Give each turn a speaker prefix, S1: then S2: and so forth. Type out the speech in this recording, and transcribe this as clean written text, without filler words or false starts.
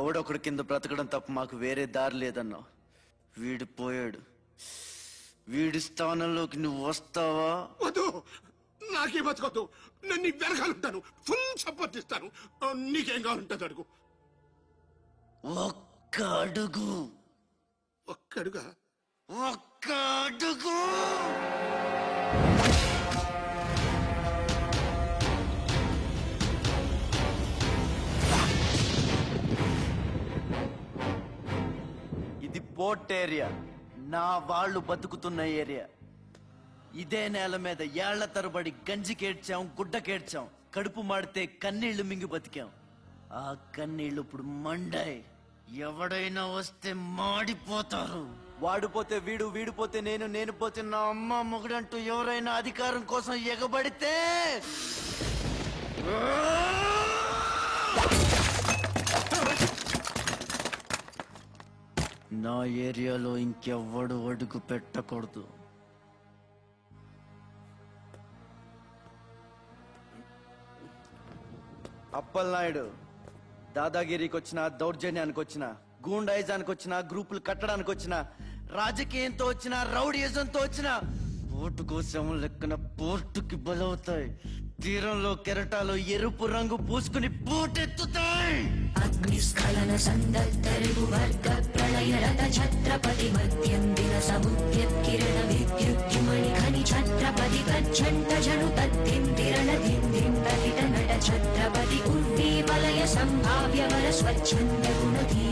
S1: ఎవడొకడి కింద బ్రతకడం తప్ప మాకు వేరే దారి లేదన్నా. వీడు పోయాడు. వీడి స్థానంలోకి నువ్వు వస్తావా?
S2: వద్దు, నాకే బతకొద్దు. నేను నీ వెనకాలంటాను, ఫుల్ సపోర్ట్ ఇస్తాను. నీకేం కావాలంటుంది అడుగు.
S1: ఒక్క అడుగు.
S2: ఒక్కడుగా?
S1: ఒక్క అడుగు. ఇది పోర్ట్ ఏరియా, నా వాళ్ళు బతుకుతున్న ఏరియా. ఇదే నేల మీద ఏళ్ల తరబడి గంజికేడ్చాం, గుడ్డకేడ్చాం, కడుపు మాడితే కన్నీళ్లు మింగి బతికాం. ఆ కన్నీళ్లు ఇప్పుడు మండాయి. ఎవడైనా వస్తే మాడిపోతారు. వాడిపోతే వీడు, వీడిపోతే నేను, నేను పోతే నా అమ్మ మొగుడంటూ ఎవరైనా అధికారం కోసం ఎగబడితే నా ఏరియాలో ఇంకెవ్వడు అడుగు పెట్టకూడదు. అప్పలనాయుడు దాదాగిరికి వచ్చినా, దౌర్జన్యానికి వచ్చినా, గూండాయిజానికి వచ్చినా, గ్రూపులు కట్టడానికి వచ్చినా, రాజకీయంతో వచ్చినా, రౌడీయిజంతో వచ్చినా ఓటు కోసం లెక్కన పోర్టుకి బలవుతాయి. తీరంలో కెరటాలు ఎరుపు రంగు పూసుకుని పోటెత్తుతాయి.
S3: అగ్నిస్ఖలన సందర్భ వర్గ ప్రళయ రథ ఛత్రపతి మధ్యందిన సముద్యత్కిరణ విద్యుద్యుమణి ఖని ఛత్రపతి గచ్చంట జను తద్దిందిరణ దిందిండ హిట నట ఛత్రపతి ఉర్వీ వలయ సంభావ్య వర స్వచ్ఛంద గుణధీ